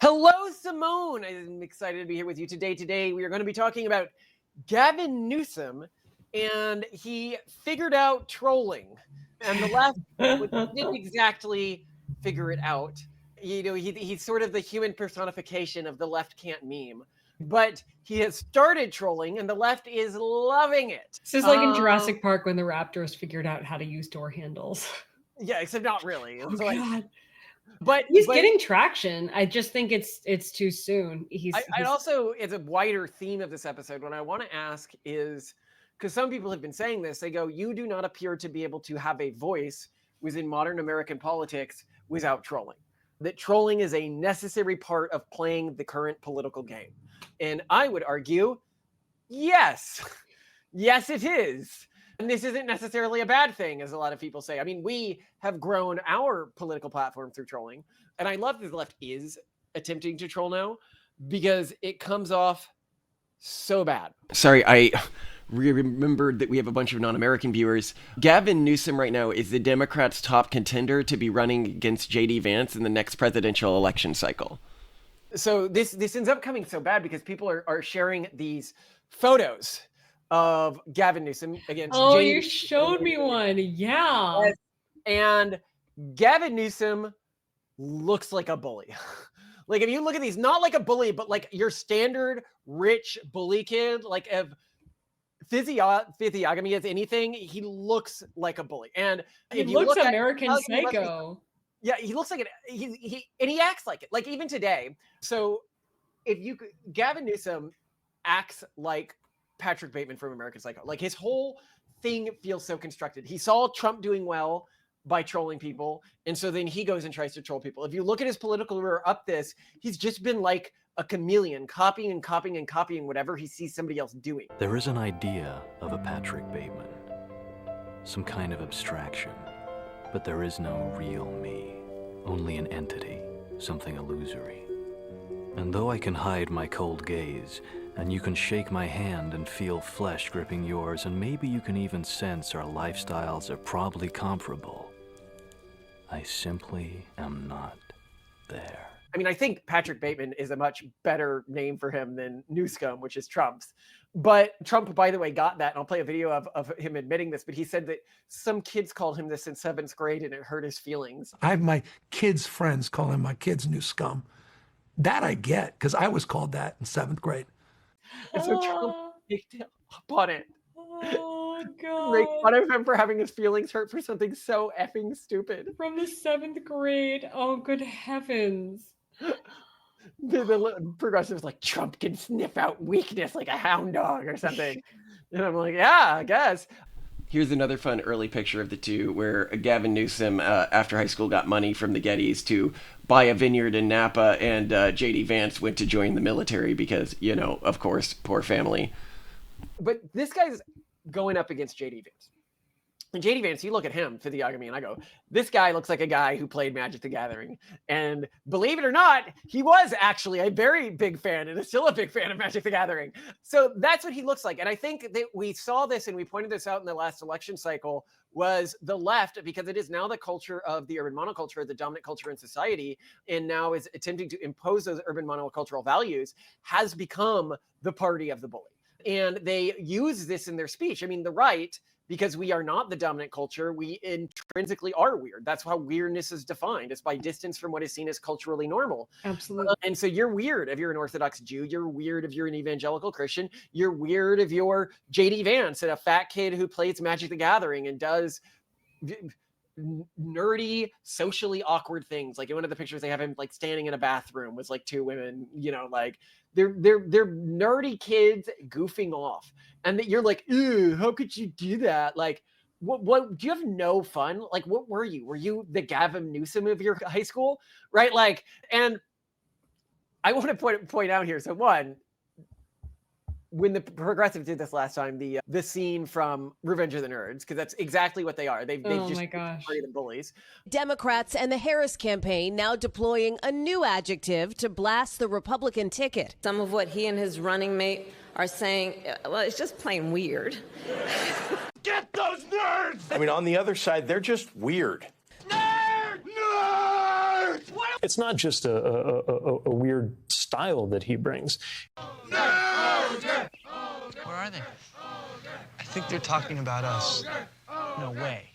Hello, Simone. I'm excited to be here with you today. Today, we are going to be talking about Gavin Newsom, and he figured out trolling. And the left didn't exactly figure it out. You know, he's sort of the human personification of the left can't meme. But he has started trolling, and the left is loving it. This is like in Jurassic Park when the raptors figured out how to use door handles. Yeah, except not really. Oh, It's God. But he's getting traction. I just think it's too soon. I also, it's a wider theme of this episode. What I want to ask is, because some people have been saying this, they go, you do not appear to be able to have a voice within modern American politics without trolling. That trolling is a necessary part of playing the current political game. And I would argue, yes, yes, it is. And this isn't necessarily a bad thing, as a lot of people say. I mean, we have grown our political platform through trolling. And I love that the left is attempting to troll now because it comes off so bad. Sorry, I remembered that we have a bunch of non-American viewers. Gavin Newsom right now is the Democrats' top contender to be running against JD Vance in the next presidential election cycle. So this ends up coming so bad because people are sharing these photos of Gavin Newsom against JD. You showed me one. Yeah. And Gavin Newsom looks like a bully. Like, if you look at these, not like a bully, but like your standard rich bully kid, like if physiognomy is anything, he looks like a bully. And he looks American Psycho. Yeah, he looks like it. He acts like it. Like even today. So Gavin Newsom acts like Patrick Bateman from American Psycho. Like his whole thing feels so constructed. He saw Trump doing well by trolling people, and so then he goes and tries to troll people. If you look at his political career up this, he's just been like a chameleon, copying and copying and copying whatever he sees somebody else doing. There is an idea of a Patrick Bateman, some kind of abstraction, but there is no real me, only an entity, something illusory. And though I can hide my cold gaze, and you can shake my hand and feel flesh gripping yours, and maybe you can even sense our lifestyles are probably comparable, I simply am not there. I mean, I think Patrick Bateman is a much better name for him than Newsom, which is Trump's. But Trump, by the way, got that. And I'll play a video of him admitting this. But he said that some kids called him this in 7th grade and it hurt his feelings. I have my kids' friends calling my kids new scum. That I get, because I was called that in 7th grade. And so Trump picked up on it. Oh, God. Make fun of him for having his feelings hurt for something so effing stupid. From the 7th grade. Oh, good heavens. The progressives like, Trump can sniff out weakness like a hound dog or something. And I'm like, yeah, I guess. Here's another fun early picture of the two where Gavin Newsom, after high school, got money from the Gettys to buy a vineyard in Napa, and JD Vance went to join the military because, you know, of course, poor family. But this guy's going up against JD Vance. And JD Vance, you look at him, physiognomy, and I go, this guy looks like a guy who played Magic the Gathering. And believe it or not, he was actually a very big fan and is still a big fan of Magic the Gathering. So that's what he looks like. And I think that we saw this, and we pointed this out in the last election cycle, was the left, because it is now the culture of the urban monoculture, the dominant culture in society, and now is attempting to impose those urban monocultural values, has become the party of the bully. And they use this in their speech. I mean, the right, because we are not the dominant culture, we intrinsically are weird. That's how weirdness is defined. It's by distance from what is seen as culturally normal. Absolutely. And so you're weird if you're an Orthodox Jew. You're weird if you're an evangelical Christian. You're weird if you're JD Vance and a fat kid who plays Magic the Gathering and does nerdy, socially awkward things. Like in one of the pictures, they have him like standing in a bathroom with like 2 women, you know, like they're nerdy kids goofing off. And that you're like, ew, how could you do that? Like, what do you have no fun? Like, what were you? Were you the Gavin Newsom of your high school? Right? Like, and I want to point out here. So one, when the progressives did this last time, the scene from Revenge of the Nerds, because that's exactly what they are. They've just the bullies. Democrats and the Harris campaign now deploying a new adjective to blast the Republican ticket. Some of what he and his running mate are saying, well, it's just plain weird. Get those nerds! I mean, on the other side, they're just weird. Nerd! Nerd! It's not just a weird style that he brings. Where are they? I think they're talking about us. No way.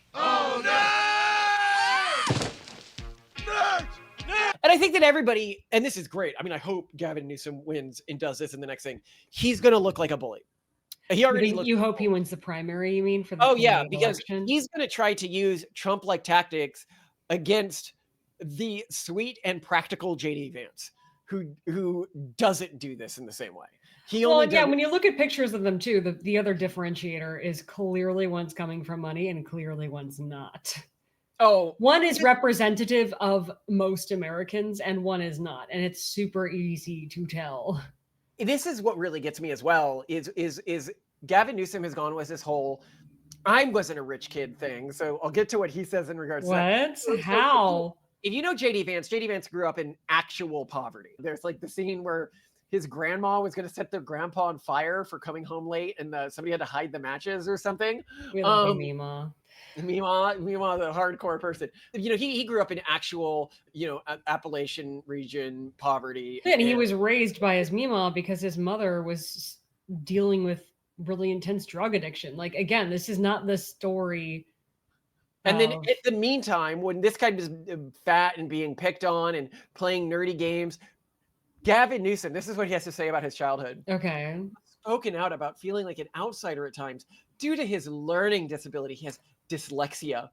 And I think that everybody, and this is great. I mean, I hope Gavin Newsom wins and does this in the next thing. He's going to look like a bully. He already looks. You hope he wins the primary, you mean, for the Oh yeah, 28th because election? he's going to try to use Trump-like tactics against the sweet and practical JD Vance, who doesn't do this in the same way. When you look at pictures of them too, the other differentiator is clearly one's coming from money and clearly one's not. Oh, one is representative of most Americans and one is not, and it's super easy to tell. This is what really gets me as well. Is Gavin Newsom has gone with this whole "I wasn't a rich kid" thing. So I'll get to what he says in regards to that. What? How? If you know JD Vance grew up in actual poverty. There's like the scene where his grandma was going to set their grandpa on fire for coming home late, and somebody had to hide the matches or something. We love Mima. Mima, the hardcore person. You know, he grew up in actual, Appalachian region poverty. And he was raised by his Mima because his mother was dealing with really intense drug addiction. Like, again, this is not the story. And then in the meantime, when this guy was fat and being picked on and playing nerdy games, Gavin Newsom, this is what he has to say about his childhood. Okay. Spoken out about feeling like an outsider at times due to his learning disability. He has dyslexia.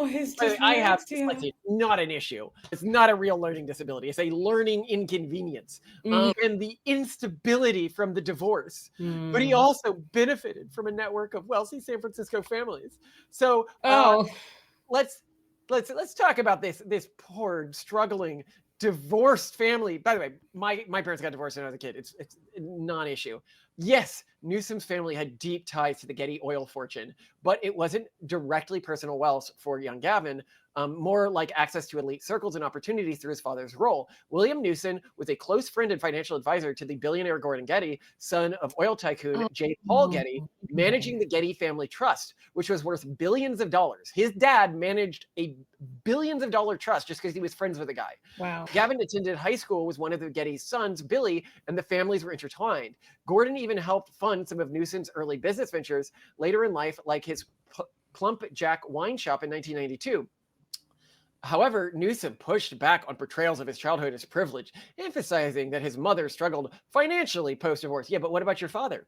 His dyslexia. I have dyslexia. Not an issue. It's not a real learning disability. It's a learning inconvenience. And the instability from the divorce. But he also benefited from a network of wealthy San Francisco families. So let's talk about this poor, struggling, divorced family. By the way, my parents got divorced when I was a kid. It's a non-issue. Yes, Newsom's family had deep ties to the Getty oil fortune, but it wasn't directly personal wealth for young Gavin, more like access to elite circles and opportunities through his father's role. William Newsom was a close friend and financial advisor to the billionaire Gordon Getty, son of oil tycoon J. Paul Getty, managing the Getty Family Trust, which was worth billions of dollars. His dad managed a billions of dollar trust just because he was friends with the guy. Wow. Gavin attended high school with one of the Getty's sons, Billy, and the families were intertwined. Gordon even helped fund some of Newsom's early business ventures later in life, like his Plump Jack wine shop in 1992. However, Newsom pushed back on portrayals of his childhood as privilege, emphasizing that his mother struggled financially post-divorce. Yeah, but what about your father?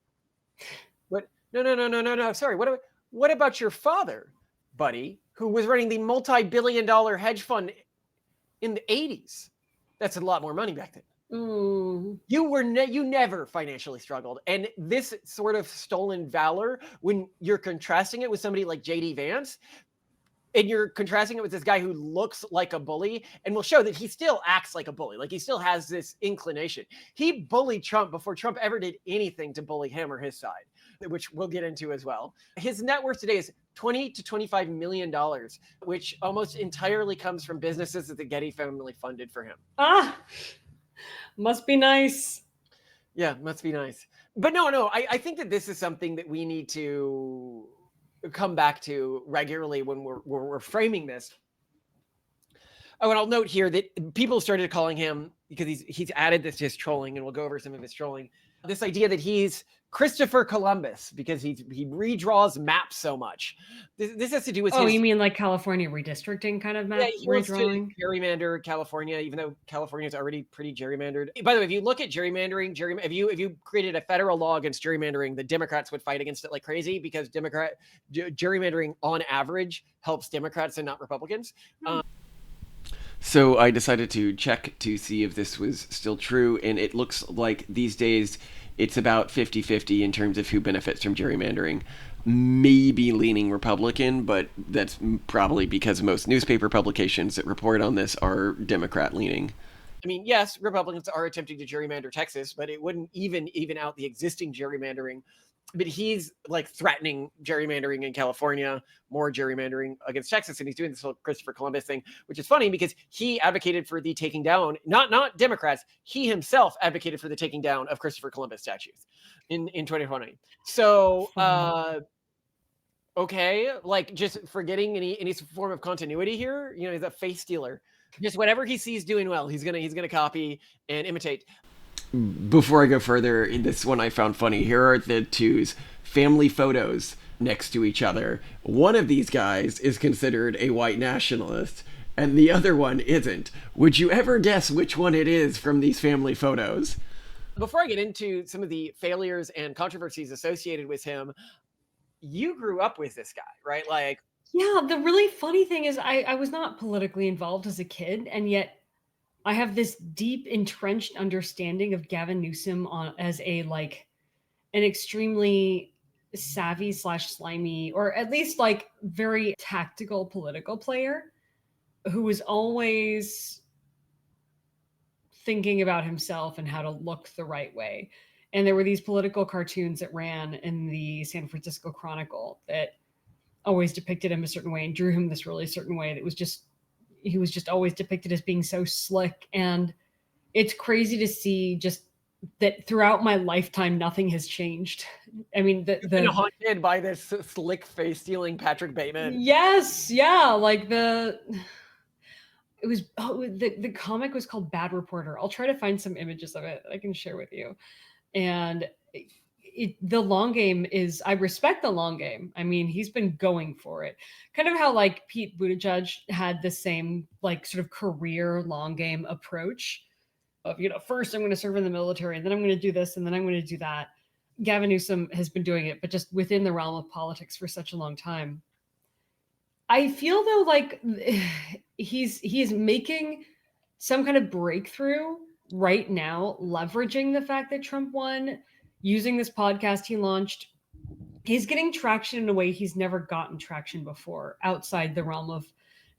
What? No. Sorry. What about your father, buddy, who was running the multi-billion-dollar hedge fund in the 80s? That's a lot more money back then. You never financially struggled. And this sort of stolen valor, when you're contrasting it with somebody like JD Vance, and you're contrasting it with this guy who looks like a bully and will show that he still acts like a bully. Like he still has this inclination. He bullied Trump before Trump ever did anything to bully him or his side, which we'll get into as well. His net worth today is $20 to $25 million, which almost entirely comes from businesses that the Getty family funded for him. Must be nice. Yeah, must be nice. But no, I think that this is something that we need to come back to regularly when we're framing this. Oh, and I'll note here that people started calling him, because he's added this to his trolling, and we'll go over some of his trolling, this idea that he's Christopher Columbus because he redraws maps so much. This has to do with you mean like California redistricting kind of map redrawing? Gerrymander California, even though California is already pretty gerrymandered. By the way, if you look at gerrymandering, if you created a federal law against gerrymandering, the Democrats would fight against it like crazy because gerrymandering on average helps Democrats and not Republicans. So I decided to check to see if this was still true, and it looks like these days it's about 50-50 in terms of who benefits from gerrymandering. Maybe leaning Republican, but that's probably because most newspaper publications that report on this are Democrat leaning. I mean, yes, Republicans are attempting to gerrymander Texas, but it wouldn't even out the existing gerrymandering. But he's like threatening gerrymandering in California, more gerrymandering against Texas, and he's doing this whole Christopher Columbus thing, which is funny because he advocated for the taking down, not Democrats, he himself advocated for the taking down of Christopher Columbus statues in 2020. So, okay, like just forgetting any form of continuity here, he's a face stealer. Just whatever he sees doing well, he's gonna copy and imitate. Before I go further, this one I found funny. Here are the two's family photos next to each other. One of these guys is considered a white nationalist, and the other one isn't. Would you ever guess which one it is from these family photos? Before I get into some of the failures and controversies associated with him, you grew up with this guy, right? Like, Yeah, the really funny thing is I was not politically involved as a kid, and yet I have this deep entrenched understanding of Gavin Newsom as a like an extremely savvy / slimy, or at least like very tactical political player who was always thinking about himself and how to look the right way. And there were these political cartoons that ran in the San Francisco Chronicle that always depicted him a certain way and drew him this really certain way that was just, he was just always depicted as being so slick. And it's crazy to see just that throughout my lifetime, nothing has changed. I mean, you've been haunted by this slick face stealing Patrick Bateman. Yes, yeah, like the comic was called Bad Reporter. I'll try to find some images of it I can share with you. And the long game is, I respect the long game. I mean, he's been going for it. Kind of how like Pete Buttigieg had the same like sort of career long game approach of, you know, first I'm going to serve in the military, and then I'm going to do this, and then I'm going to do that. Gavin Newsom has been doing it, but just within the realm of politics for such a long time. I feel though like he's making some kind of breakthrough right now, leveraging the fact that Trump won, using this podcast he launched. He's getting traction in a way he's never gotten traction before outside the realm of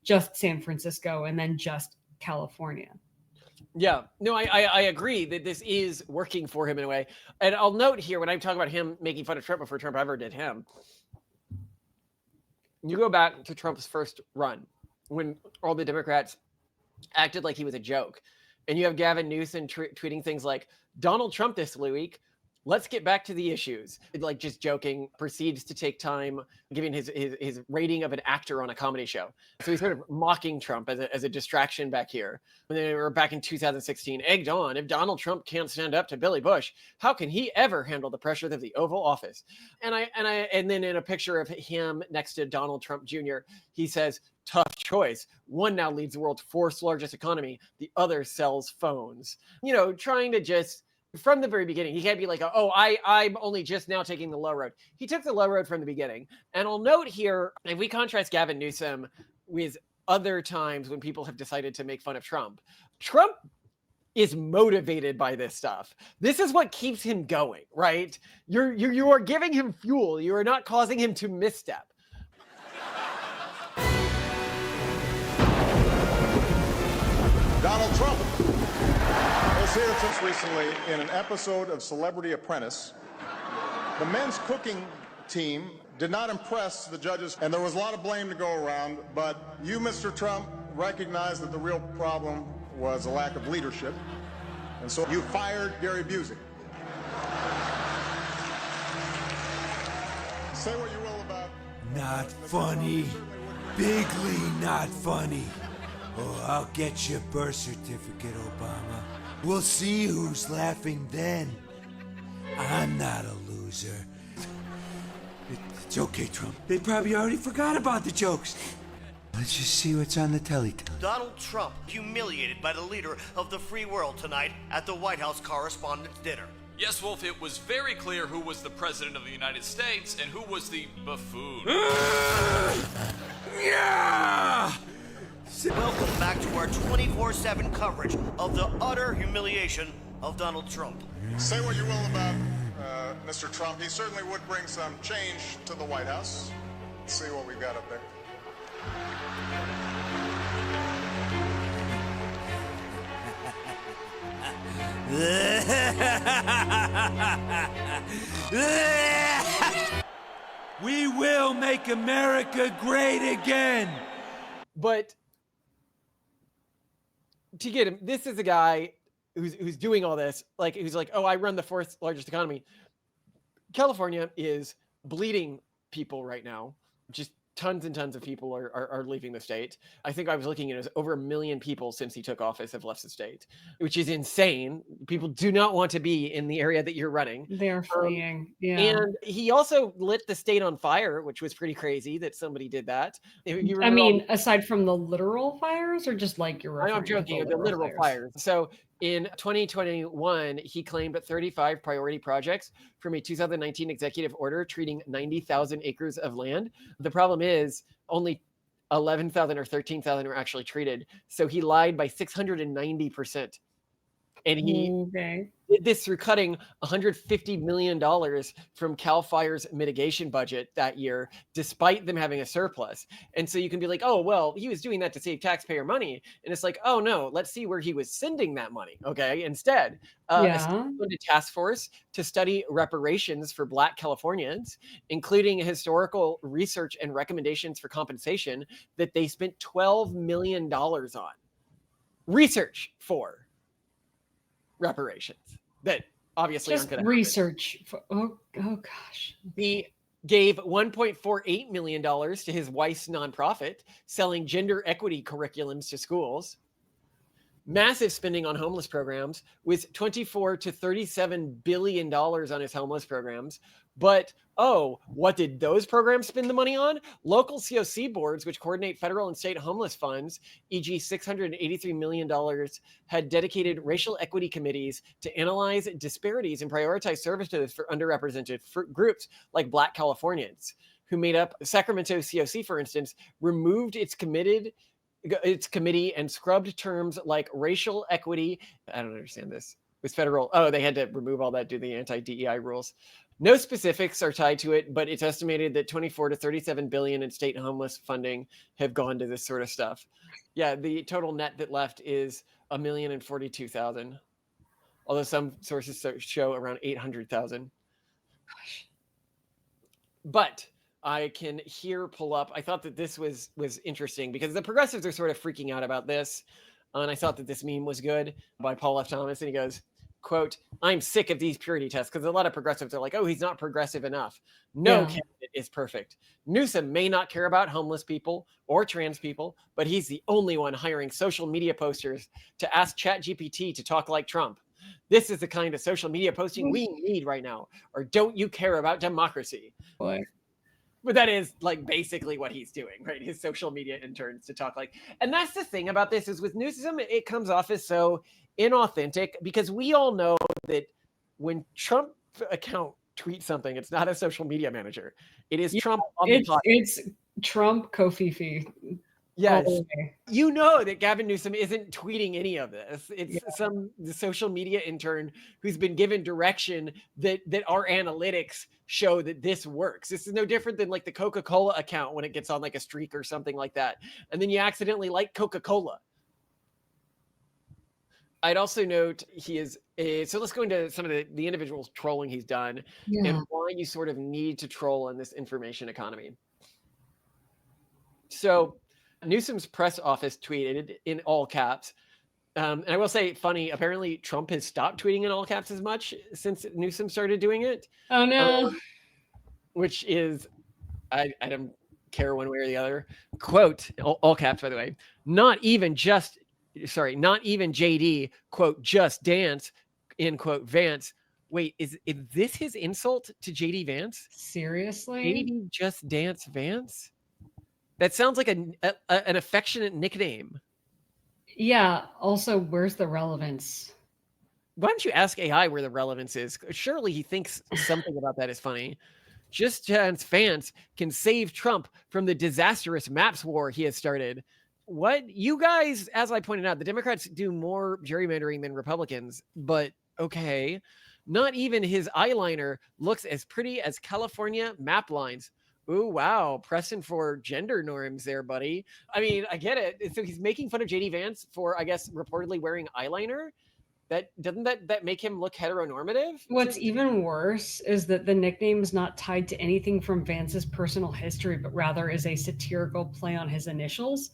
just San Francisco and then just California. Yeah, no, I agree that this is working for him in a way. And I'll note here, when I talk about him making fun of Trump before Trump ever did him, you go back to Trump's first run when all the Democrats acted like he was a joke. And you have Gavin Newsom tweeting things like, Donald Trump this week, let's get back to the issues. Like just joking, proceeds to take time giving his rating of an actor on a comedy show. So he's sort of mocking Trump as a distraction back here. When they were back in 2016, egged on, if Donald Trump can't stand up to Billy Bush, how can he ever handle the pressure of the Oval Office? And then in a picture of him next to Donald Trump Jr., he says, tough choice. One now leads the world's fourth largest economy. The other sells phones. You know, trying to just, from the very beginning, he can't be like, oh, I'm only just now taking the low road. He took the low road from the beginning. And I'll note here, if we contrast Gavin Newsom with other times when people have decided to make fun of Trump, Trump is motivated by this stuff. This is what keeps him going, right? You are giving him fuel. You are not causing him to misstep. Donald Trump was here just recently in an episode of Celebrity Apprentice. The men's cooking team did not impress the judges, and there was a lot of blame to go around, but you, Mr. Trump, recognized that the real problem was a lack of leadership, and so you fired Gary Busey. Say what you will about... Not funny. Bigly not funny. Oh, I'll get your birth certificate, Obama. We'll see who's laughing then. I'm not a loser. It's okay, Trump. They probably already forgot about the jokes. Let's just see what's on the telly. Donald Trump humiliated by the leader of the free world tonight at the White House Correspondents' Dinner. Yes, Wolf, it was very clear who was the president of the United States and who was the buffoon. Yeah! Welcome back to our 24/7 coverage of the utter humiliation of Donald Trump. Say what you will about Mr. Trump. He certainly would bring some change to the White House. Let's see what we've got up there. We will make America great again. But to get him, this is a guy who's doing all this, like who's like, oh, I run the fourth largest economy. California is bleeding people right now, just tons and tons of people are leaving the state. I think I was looking at it, over 1 million people since he took office have left the state, which is insane. People do not want to be in the area that you're running. They're fleeing. Yeah. And he also lit the state on fire, which was pretty crazy that somebody did that. You I mean, aside from the literal fires, or just like you're referring I'm joking, to the literal fires. So in 2021, he claimed 35 priority projects from a 2019 executive order treating 90,000 acres of land. The problem is only 11,000 or 13,000 were actually treated. So he lied by 690%. And he did this through cutting $150 million from CAL FIRE's mitigation budget that year, despite them having a surplus. And so you can be like, oh, well, he was doing that to save taxpayer money. And it's like, oh, no, let's see where he was sending that money. Okay. Instead, a task force to study reparations for Black Californians, including historical research and recommendations for compensation that they spent $12 million on. Research for reparations that obviously just aren't going to research. Oh gosh. He gave $1.48 million to his wife's nonprofit selling gender equity curriculums to schools. Massive spending on homeless programs with $24 to $37 billion on his homeless programs. But, oh, what did those programs spend the money on? Local COC boards, which coordinate federal and state homeless funds, e.g. $683 million, had dedicated racial equity committees to analyze disparities and prioritize services for underrepresented groups like Black Californians, who made up Sacramento COC, for instance, removed its committee and scrubbed terms like racial equity. I don't understand this. With federal, they had to remove all that due to the anti-DEI rules. No specifics are tied to it, but it's estimated that 24 to 37 billion in state homeless funding have gone to this sort of stuff. Yeah, the total net that left is 1,042,000. Although some sources show around 800,000. But I can pull up. I thought that this was interesting because the progressives are sort of freaking out about this. And I thought that this meme was good by Paul F. Thomas. And he goes, quote, "I'm sick of these purity tests," because a lot of progressives are like, oh, he's not progressive enough. No candidate is perfect. Newsom may not care about homeless people or trans people, but he's the only one hiring social media posters to ask ChatGPT to talk like Trump. This is the kind of social media posting we need right now. Or don't you care about democracy? Boy. But that is like basically what he's doing, right? His social media interns to talk like, and that's the thing about this is with Newsom, it comes off as so inauthentic because we all know that when Trump account tweets something, it's not a social media manager. It is Trump on the podcast. It's Trump Kofifi. Yes. You know that Gavin Newsom isn't tweeting any of this. It's some social media intern who's been given direction that our analytics show that this works. This is no different than like the Coca-Cola account when it gets on like a streak or something like that. And then you accidentally like Coca-Cola. I'd also note he is so let's go into some of the individuals trolling he's done and why you sort of need to troll in this information economy. So Newsom's press office tweeted in all caps. And I will say, funny, apparently Trump has stopped tweeting in all caps as much since Newsom started doing it. Oh, no. Which is, I don't care one way or the other. Quote, all caps, by the way, not even JD, quote, just dance, end quote, Vance. Wait, is this his insult to JD Vance? Seriously? JD just dance Vance? That sounds like an affectionate nickname. Yeah. Also, where's the relevance? Why don't you ask AI where the relevance is? Surely he thinks something about that is funny. Just Dance Vance can save Trump from the disastrous maps war he has started. What? You guys, as I pointed out, the Democrats do more gerrymandering than Republicans, but okay. Not even his eyeliner looks as pretty as California map lines. Ooh, wow. Pressing for gender norms there, buddy. I mean, I get it. So he's making fun of JD Vance for, I guess, reportedly wearing eyeliner. Doesn't that make him look heteronormative? What's even worse is that the nickname is not tied to anything from Vance's personal history, but rather is a satirical play on his initials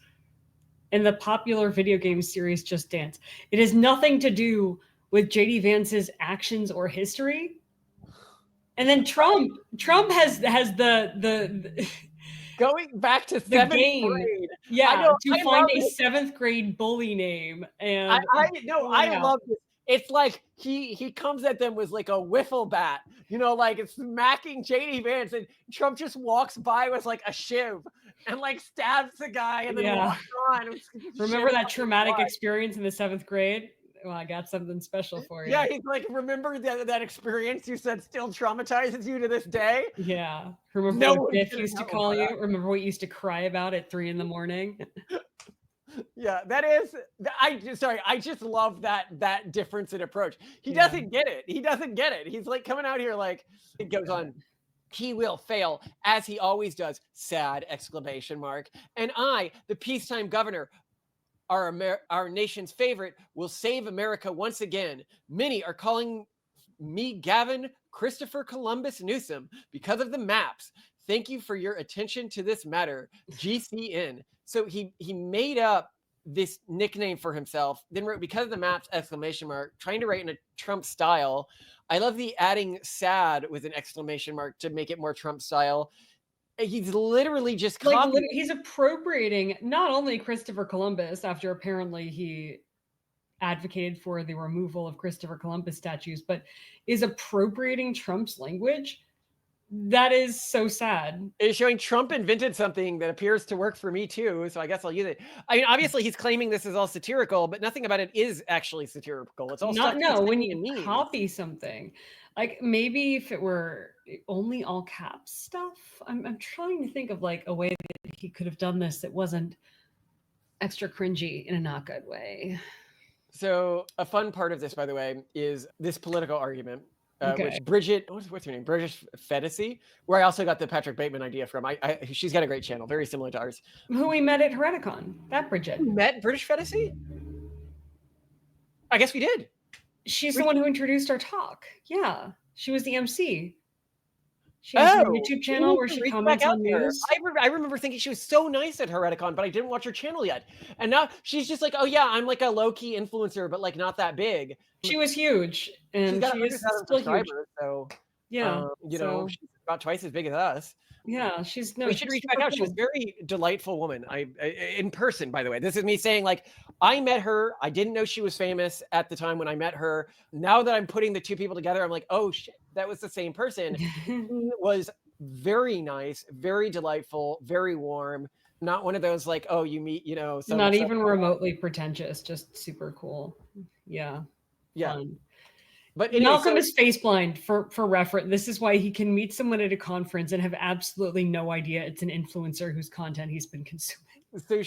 in the popular video game series Just Dance. It has nothing to do with JD Vance's actions or history. And then Trump has the Going back to The 7th game. grade. Yeah, to I find love a it. 7th grade bully name, and I love this. It's like he comes at them with like a wiffle bat, like it's smacking JD Vance, and Trump just walks by with like a shiv and like stabs the guy and then Yeah. walks on. Remember that traumatic experience in the 7th grade? Well, I got something special for you. Yeah, he's like, remember that experience you said still traumatizes you to this day? Yeah. Remember No what one's Biff gonna used to know call about you? that. Remember what you used to cry about at 3 a.m? Yeah, I just love that difference in approach. He Yeah. doesn't get it. He doesn't get it. He's like coming out here like it goes on. He will fail as he always does. Sad exclamation mark. And I, the peacetime governor, our nation's favorite, will save America once again. Many are calling me Gavin Christopher Columbus Newsom because of the maps. Thank you for your attention to this matter. GCN. So he made up this nickname for himself, then wrote because of the maps exclamation mark, trying to write in a Trump style. I love the adding sad with an exclamation mark to make it more Trump style. He's literally just copying. He's appropriating not only Christopher Columbus after apparently he advocated for the removal of Christopher Columbus statues, but is appropriating Trump's language. That is so sad. It's showing Trump invented something that appears to work for me too, so I guess I'll use it. I mean, obviously he's claiming this is all satirical, but nothing about it is actually satirical. It's all stuff when in you memes. copy something, like maybe if it were only all caps stuff. I'm trying to think of like a way that he could have done this that wasn't extra cringy in a not good way. So a fun part of this, by the way, is this political argument. Okay. Which Bridget, what's her name? Bridget Fedesi, where I also got the Patrick Bateman idea from. She's got a great channel, very similar to ours. Who we met at Hereticon, that Bridget. You met British Fedesi? I guess we did. She's the one who introduced our talk. Yeah, she was the MC. She has a YouTube channel where she comments on news. I remember thinking she was so nice at Hereticon, but I didn't watch her channel yet. And now she's just like, oh yeah, I'm like a low-key influencer, but like not that big. She was huge, and she is still huge. So yeah, she's about twice as big as us. Yeah, we should reach back out. She's a very delightful woman. In person, by the way. This is me saying, like, I met her. I didn't know she was famous at the time when I met her. Now that I'm putting the two people together, I'm like, oh shit, that was the same person. She was very nice, very delightful, very warm. Not one of those like, oh, you meet, not even remotely pretentious, just super cool. Yeah. Yeah. Fun. But anyway, Malcolm is face blind for reference. This is why he can meet someone at a conference and have absolutely no idea it's an influencer whose content he's been consuming. So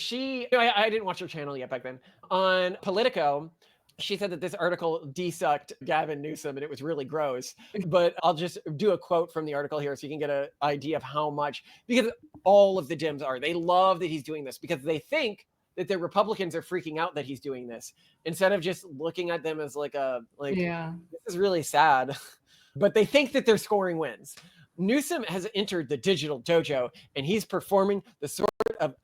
I didn't watch her channel yet back then. On Politico, she said that this article desucked Gavin Newsom and it was really gross. But I'll just do a quote from the article here so you can get an idea of how much, because all of the Dems they love that he's doing this because they think that the Republicans are freaking out that he's doing this instead of just looking at them as this is really sad, but they think that they're scoring wins. Newsom has entered the digital dojo and he's performing the sort of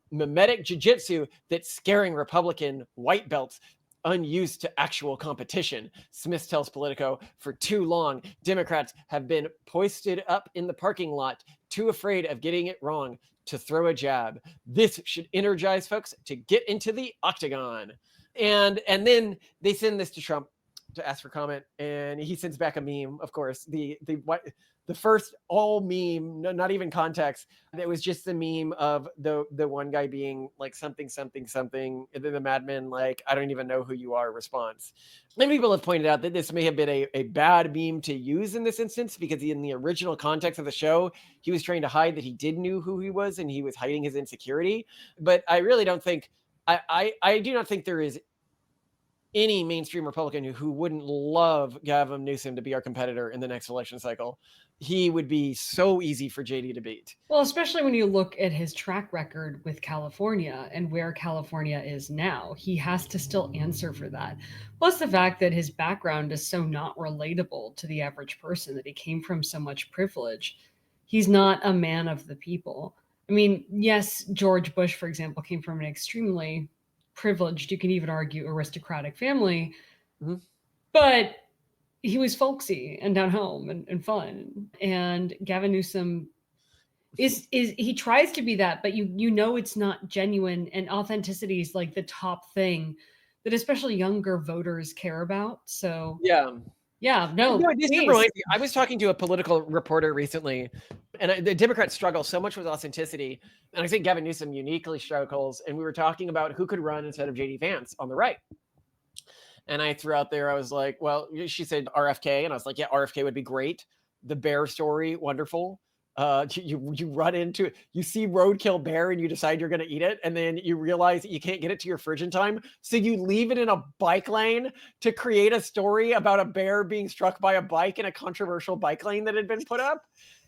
mimetic jiu-jitsu that's scaring Republican white belts unused to actual competition. Smith tells Politico, for too long, Democrats have been posted up in the parking lot, too afraid of getting it wrong to throw a jab. This should energize folks to get into the octagon. And then they send this to Trump to ask for comment, and he sends back a meme, of course. The first all meme, not even context. It was just the meme of the one guy being like something, and then the madman like, I don't even know who you are response. Many people have pointed out that this may have been a bad meme to use in this instance because in the original context of the show, he was trying to hide that he did know who he was and he was hiding his insecurity. But I really don't think, I do not think there is any mainstream Republican who wouldn't love Gavin Newsom to be our competitor in the next election cycle. He would be so easy for JD to beat. Well, especially when you look at his track record with California and where California is now, he has to still answer for that. Plus the fact that his background is so not relatable to the average person, that he came from so much privilege. He's not a man of the people. I mean, yes, George Bush, for example, came from an extremely privileged, you can even argue aristocratic family, but he was folksy and down home and fun. And Gavin Newsom is he tries to be that, but you know it's not genuine, and authenticity is like the top thing that especially younger voters care about. So Yeah. yeah, no, No, this please. reminds me. I was talking to a political reporter recently, and the Democrats struggle so much with authenticity, and I think Gavin Newsom uniquely struggles. And we were talking about who could run instead of JD Vance on the right. And I threw out there, I was like, well, she said RFK, and I was like, yeah, RFK would be great. The bear story, wonderful. You run into it, you see roadkill bear, and you decide you're going to eat it, and then you realize that you can't get it to your fridge in time, so you leave it in a bike lane to create a story about a bear being struck by a bike in a controversial bike lane that had been put up.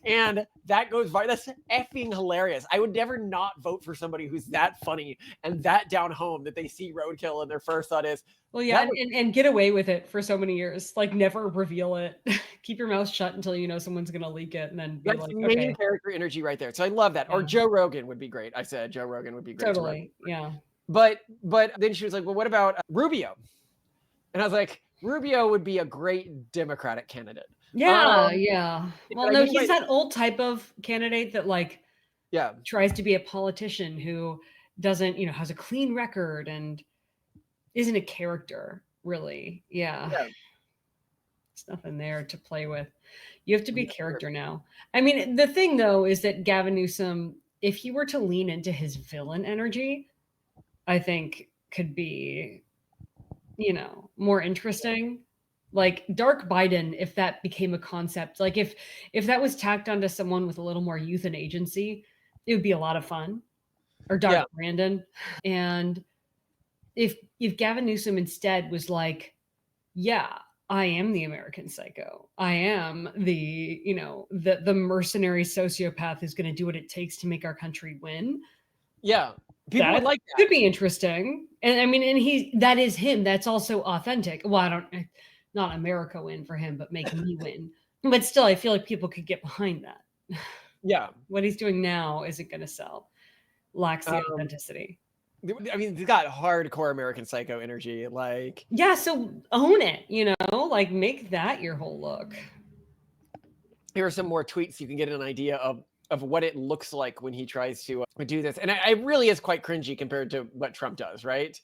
And that goes viral. That's effing hilarious. I would never not vote for somebody who's that funny and that down home that they see roadkill and their first thought is, Well, yeah, that was- and get away with it for so many years. Like, never reveal it. Keep your mouth shut until you know someone's gonna leak it, and then be that's like, main okay, character energy right there. So I love that. Or Yeah. Joe Rogan would be great. I said Joe Rogan would be great to run. totally, yeah. But then she was like, well, what about Rubio? And I was like, Rubio would be a great Democratic candidate. Yeah, yeah. Well, I no, mean he's by- that old type of candidate that like Yeah. tries to be a politician who doesn't, has a clean record and isn't a character, really. Yeah. Yeah. There's nothing there to play with. You have to be a character now. I mean, the thing though is that Gavin Newsom, if he were to lean into his villain energy, I think could be, more interesting. Like Dark Biden, if that became a concept, like if that was tacked onto someone with a little more youth and agency, it would be a lot of fun. Or Dark Brandon. And if Gavin Newsom instead was like, yeah, I am the American psycho. I am the, the mercenary sociopath who's going to do what it takes to make our country win. Yeah. People would like that. Could be interesting. And I mean, and that is him. That's also authentic. Well, not America win for him, but make me win. But still, I feel like people could get behind that. Yeah. What he's doing now isn't going to sell. Lacks the authenticity. I mean, he's got hardcore American Psycho energy. Like, yeah, so own it, like make that your whole look. Here are some more tweets you can get an idea of what it looks like when he tries to do this. And it really is quite cringy compared to what Trump does, right?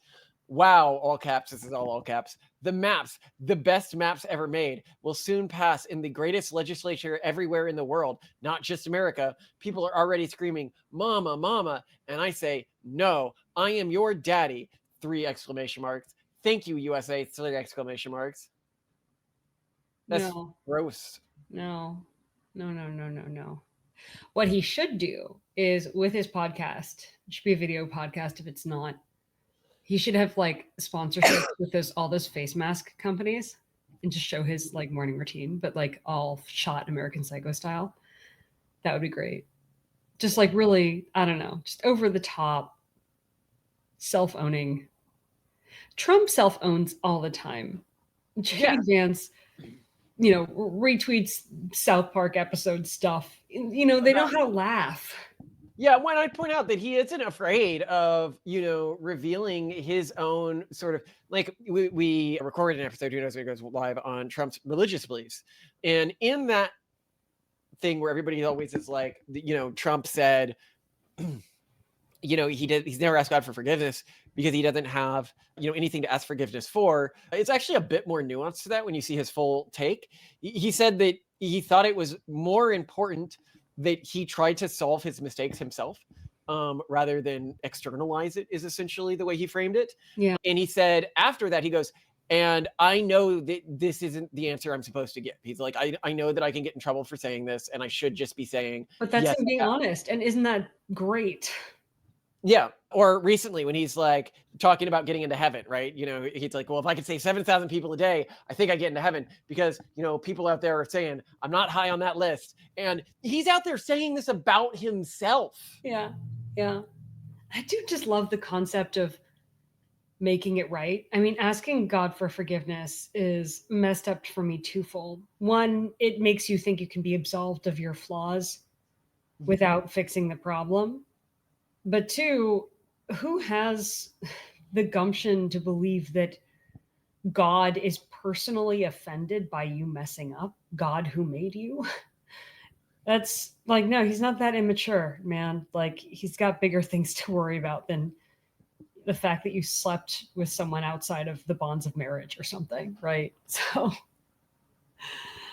Wow, all caps, this is all caps. The maps, the best maps ever made, will soon pass in the greatest legislature everywhere in the world, not just America. People are already screaming, mama, mama. And I say, no, I am your daddy, 3 exclamation marks. Thank you, USA, 3 exclamation marks. That's gross. No. What he should do is with his podcast, it should be a video podcast if it's not, he should have like sponsorships with all those face mask companies and just show his like morning routine, but like all shot American Psycho style. That would be great. Just like really, I don't know, just over the top, self-owning. Trump self-owns all the time. JD Vance, retweets South Park episode stuff. They know how to laugh. Yeah, when I point out that he isn't afraid of, revealing his own sort of, like, we recorded an episode, who knows when it goes live, on Trump's religious beliefs. And in that thing where everybody always is like, Trump said, he's never asked God for forgiveness because he doesn't have, anything to ask forgiveness for. It's actually a bit more nuanced to that when you see his full take. He said that he thought it was more important that he tried to solve his mistakes himself rather than externalize it, is essentially the way he framed it. Yeah. And he said after that, he goes, and I know that this isn't the answer I'm supposed to give. He's like, I know that I can get in trouble for saying this, and I should just be saying, but that's yes, him being honest. And isn't that great? Yeah. Or recently when he's like talking about getting into heaven, right? He's like, well, if I could save 7,000 people a day, I think I get into heaven because, people out there are saying I'm not high on that list. And he's out there saying this about himself. Yeah. Yeah. I do just love the concept of making it right. I mean, asking God for forgiveness is messed up for me twofold. One, it makes you think you can be absolved of your flaws without fixing the problem. But 2, who has the gumption to believe that God is personally offended by you messing up? God who made you? That's like, no, he's not that immature, man. Like, he's got bigger things to worry about than the fact that you slept with someone outside of the bonds of marriage or something, right? So,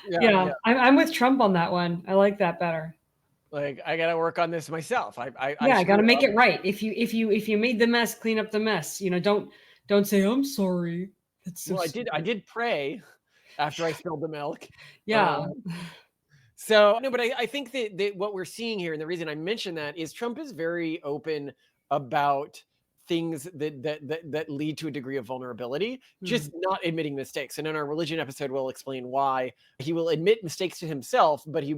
Yeah. I'm with Trump on that one. I like that better. Like, I gotta work on this myself. I Yeah, I got to screwed make up. it right. If you made the mess, clean up the mess. Don't say I'm sorry. That's so Well, I stupid. did pray after I spilled the milk. Yeah. Um, So no, but I think that what we're seeing here, and the reason I mention that is Trump is very open about things that lead to a degree of vulnerability, just not admitting mistakes. And in our religion episode, we'll explain why he will admit mistakes to himself, but he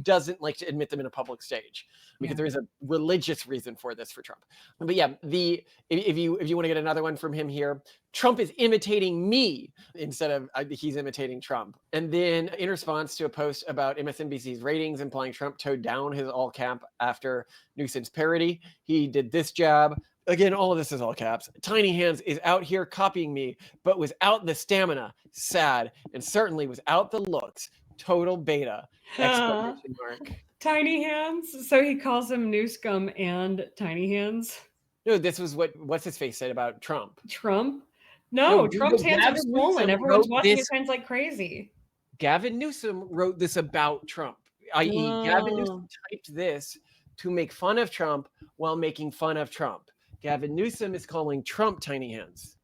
doesn't like to admit them in a public stage because Yeah. there is a religious reason for this for Trump. But yeah, if you want to get another one from him here, Trump is imitating me instead of he's imitating Trump. And then in response to a post about MSNBC's ratings implying Trump towed down his all cap after Newsom's parody, he did this jab. Again, all of this is all caps. Tiny Hands is out here copying me, but without the stamina, sad, and certainly without the looks. Total beta! Exclamation mark. Tiny Hands. So he calls him Newscum and Tiny Hands. No, this was what's his face said about Trump. Trump? No, Trump's hands are Gavin swollen. Newsom Everyone's wrote watching this. his hands like crazy. Gavin Newsom wrote this about Trump, i.e., Gavin Newsom typed this to make fun of Trump while making fun of Trump. Gavin Newsom is calling Trump tiny hands.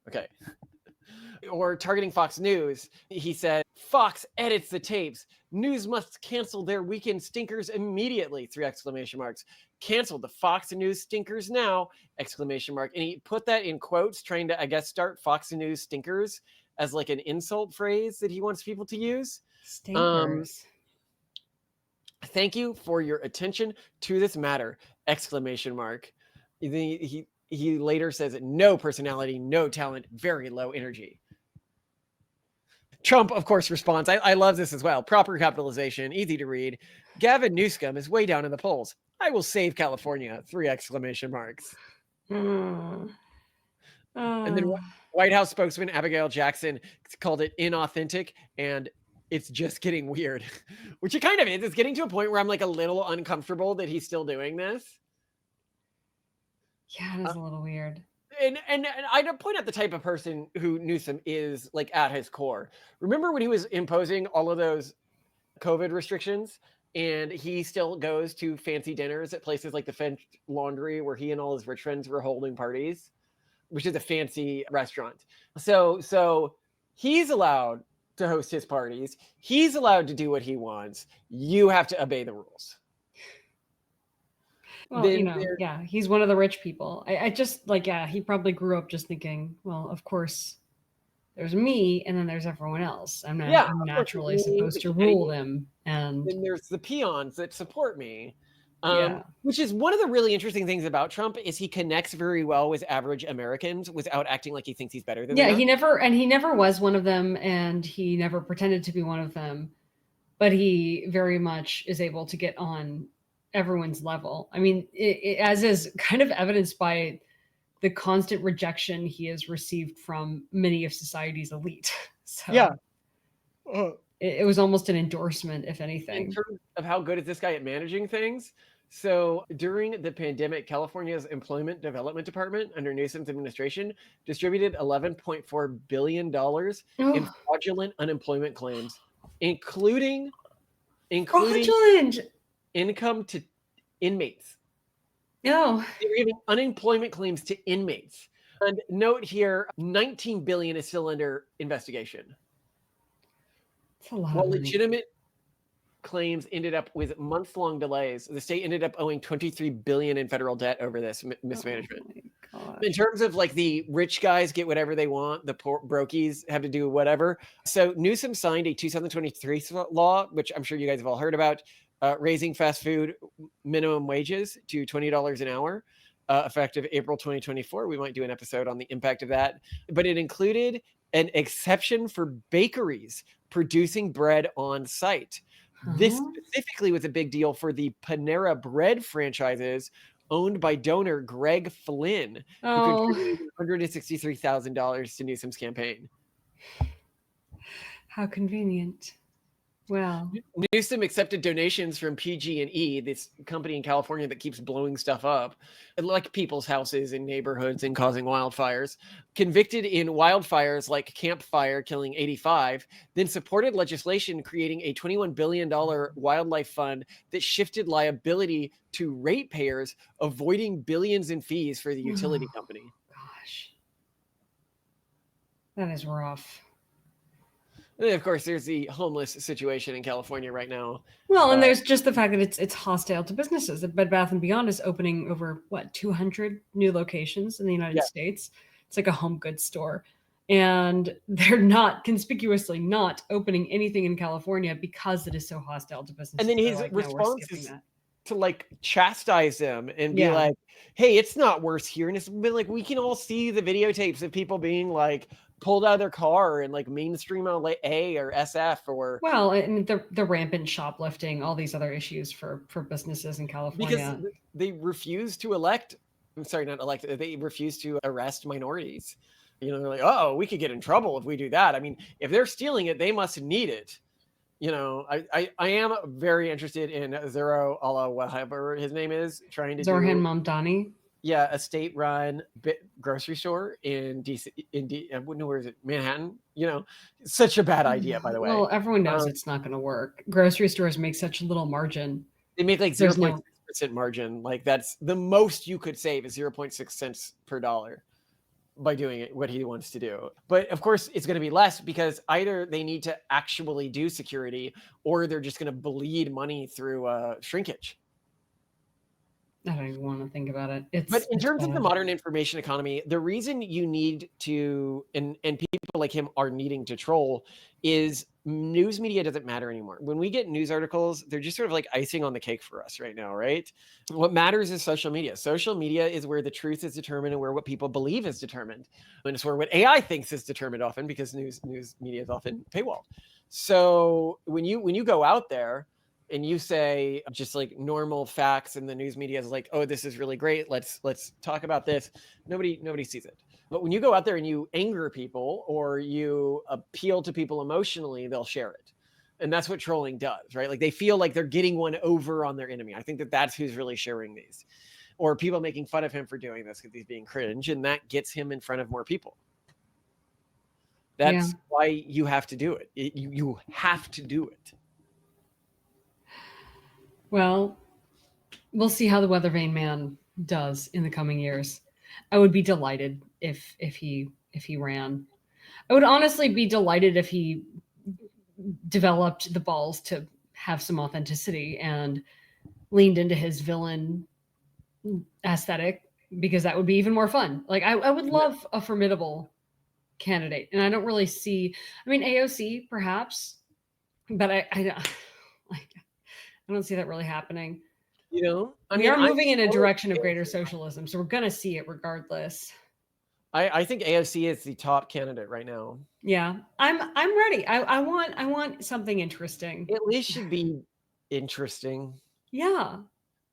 Okay. Or targeting Fox News, he said, Fox edits the tapes. News must cancel their weekend stinkers immediately, 3 exclamation marks. Cancel the Fox News stinkers now, exclamation mark. And he put that in quotes, trying to, I guess, start Fox News stinkers as like an insult phrase that he wants people to use. Stinkers. Thank you for your attention to this matter, exclamation mark. He later says, no personality, no talent, very low energy. Trump, of course, responds, I love this as well. Proper capitalization, easy to read. Gavin Newsom is way down in the polls. I will save California, 3 exclamation marks. And then White House spokesman Abigail Jackson called it inauthentic and it's just getting weird, which it kind of is. It's getting to a point where I'm like a little uncomfortable that he's still doing this. Yeah, it is a little weird. And I'd point out the type of person who Newsom is, like, at his core. Remember when he was imposing all of those COVID restrictions and he still goes to fancy dinners at places like the French Laundry where he and all his rich friends were holding parties, which is a fancy restaurant. So he's allowed to host his parties. He's allowed to do what he wants. You have to obey the rules. Well, yeah, he's one of the rich people. I just like, yeah, he probably grew up just thinking, well, of course, there's me, and then there's everyone else. I'm naturally supposed to rule them, and then there's the peons that support me. Yeah. Which is one of the really interesting things about Trump is he connects very well with average Americans without acting like he thinks he's better than them. Yeah, he never was one of them, and he never pretended to be one of them, but he very much is able to get on everyone's level. I mean, as is kind of evidenced by the constant rejection he has received from many of society's elite. So yeah, it was almost an endorsement, if anything. In terms of how good is this guy at managing things. So during the pandemic, California's Employment Development Department under Newsom's administration distributed $11.4 billion in fraudulent unemployment claims, including fraudulent income to inmates. No. They were giving unemployment claims to inmates. And note here, $19 billion is still under investigation. That's a lot While of money. legitimate claims ended up with months-long delays, the state ended up owing $23 billion in federal debt over this mismanagement. In terms of like the rich guys get whatever they want, the poor brokies have to do whatever. So Newsom signed a 2023 law, which I'm sure you guys have all heard about, raising fast food minimum wages to $20 an hour, effective April 2024. We might do an episode on the impact of that. But it included an exception for bakeries producing bread on site. This specifically was a big deal for the Panera Bread franchises owned by donor Greg Flynn, who contributed $163,000 to Newsom's campaign. How convenient. Well, Newsom accepted donations from PG&E, this company in California that keeps blowing stuff up, like people's houses and neighborhoods and causing wildfires. Convicted in wildfires like Camp Fire killing 85, then supported legislation creating a $21 billion wildlife fund that shifted liability to ratepayers, avoiding billions in fees for the utility company. Gosh. That is rough. And of course, there's the homeless situation in California right now. Well, and there's just the fact that it's hostile to businesses. Bed Bath & Beyond is opening over, 200 new locations in the United States. It's like a home goods store. And they're not conspicuously not opening anything in California because it is so hostile to businesses. And then his like, response is to like chastise them and be Yeah. like, hey, it's not worse here. And it's been like, we can all see the videotapes of people being like pulled out of their car and like mainstream LA or SF or Well, and the rampant shoplifting, all these other issues for businesses in California. because they refuse to elect. I'm sorry, not elect. They refuse to arrest minorities. You know, they're like, oh, we could get in trouble if we do that. I mean, if they're stealing it, they must need it. You know, I am very interested in Zero Allah, whatever his name is, trying to Zorhan do Mamdani. Yeah, a state-run grocery store in DC, where is it? Manhattan. You know, such a bad idea, by the way. Well, everyone knows it's not going to work. Grocery stores make such little margin. They make like 0.6% margin. Like that's the most you could save is 0.6 cents per dollar by doing it, what he wants to do. But of course, it's going to be less because either they need to actually do security or they're just going to bleed money through shrinkage. I don't even want to think about it. But in terms of the modern information economy, the reason you need to, and people like him are needing to troll, is news media doesn't matter anymore. When we get news articles, they're just sort of like icing on the cake for us right now, right? What matters is social media. Social media is where the truth is determined and where what people believe is determined. And it's where what AI thinks is determined often because news media is often paywall. So when you go out there, and you say just like normal facts and the news media is like, oh, this is really great. Let's talk about this. Nobody sees it. But when you go out there and you anger people or you appeal to people emotionally, they'll share it. And that's what trolling does, right? Like they feel like they're getting one over on their enemy. I think that's who's really sharing these. Or people making fun of him for doing this because he's being cringe, and that gets him in front of more people. That's why you have to do it. You have to do it. Well, we'll see how the Weather Vane Man does in the coming years. I would be delighted if he ran. I would honestly be delighted if he developed the balls to have some authenticity and leaned into his villain aesthetic, because that would be even more fun. Like I would love a formidable candidate, and I don't really see. I mean, AOC perhaps, but I don't see that really happening. You know, we are moving in a direction of greater socialism, so we're going to see it regardless. I think AOC is the top candidate right now. Yeah, I'm ready. I want something interesting. At least should be interesting. Yeah.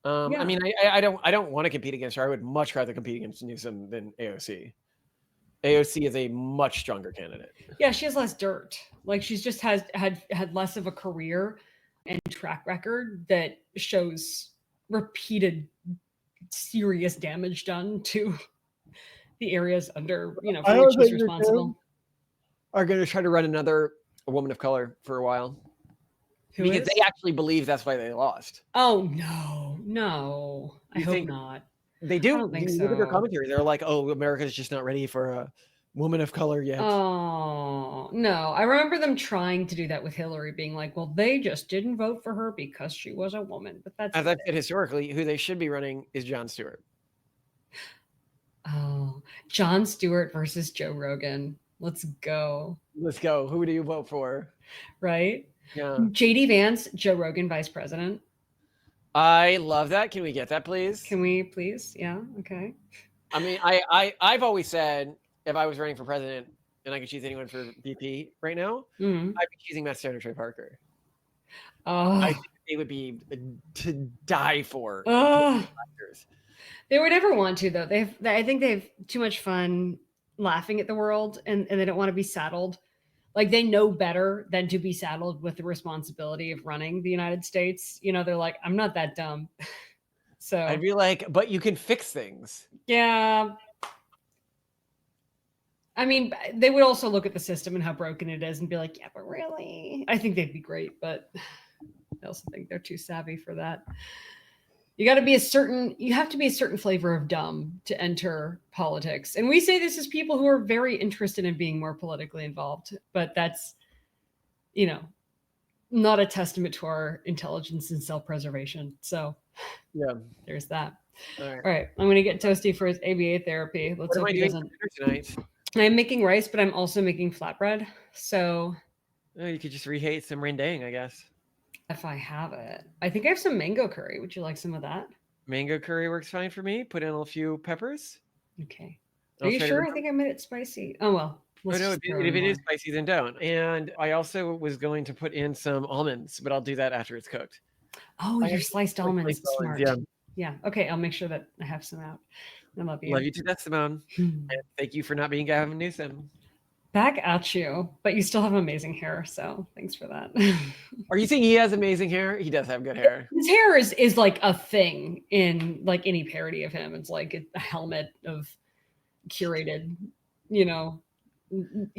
I mean, I don't want to compete against her. I would much rather compete against Newsom than AOC. AOC is a much stronger candidate. Yeah, she has less dirt. Like she's just had less of a career and track record that shows repeated serious damage done to the areas under, for which she's responsible. Are going to try to run another woman of color for a while. Because they actually believe that's why they lost. Oh, no. I hope not. They do. I don't think so. Look at their commentary. They're like, oh, America's just not ready for a woman of color yet. Oh, no. I remember them trying to do that with Hillary, being like, well, they just didn't vote for her because she was a woman. But that's as I've said historically, who they should be running is Jon Stewart. Oh, Jon Stewart versus Joe Rogan. Let's go. Who do you vote for? Right? Yeah. JD Vance, Joe Rogan, vice president. I love that. Can we get that, please? Can we, please? Yeah. Okay. I mean, I've always said if I was running for president and I could choose anyone for VP right now, I'd be choosing Matt Stone or Trey Parker. Oh, I think they would be to die for. Oh. They would never want to, though. I think they have too much fun laughing at the world, and they don't want to be saddled Like they know better than to be saddled with the responsibility of running the United States. You know, they're like, I'm not that dumb. So I'd be like, but you can fix things. yeah. I mean, they would also look at the system and how broken it is and be like, yeah, but really? I think they'd be great, but I also think they're too savvy for that. You have to be a certain flavor of dumb to enter politics. And we say this as people who are very interested in being more politically involved, but that's, you know, not a testament to our intelligence and self-preservation. So yeah, there's that. All right. I'm going to get Toasty for his ABA therapy. Let's hope he doesn't. Tonight? I'm making rice, but I'm also making flatbread. So you could just reheat some rendang, I guess. If I have it. I think I have some mango curry. Would you like some of that? Mango curry works fine for me. Put in a few peppers. Okay. Are you sure? I think I made it spicy. Oh, well. Oh, no, if it is spicy, then don't. And I also was going to put in some almonds, but I'll do that after it's cooked. Oh, your sliced almonds. Smart. Yeah. Yeah. Okay. I'll make sure that I have some out. I love you. Love you to death, Simone. And thank you for not being Gavin Newsom. Back at you, but you still have amazing hair, so thanks for that. Are you saying he has amazing hair? He does have good hair. His hair is like a thing in like any parody of him. It's like a helmet of curated, you know.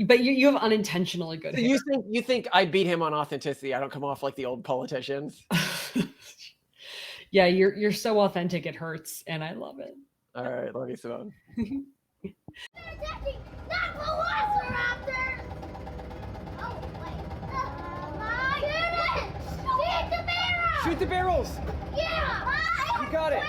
But you have unintentionally good hair. You think I beat him on authenticity? I don't come off like the old politicians. Yeah, you're so authentic it hurts, and I love it. All right, love you, Simone. That velociraptor! Oh, wait. Shoot the barrels! Shoot the barrels! Yeah! You got it!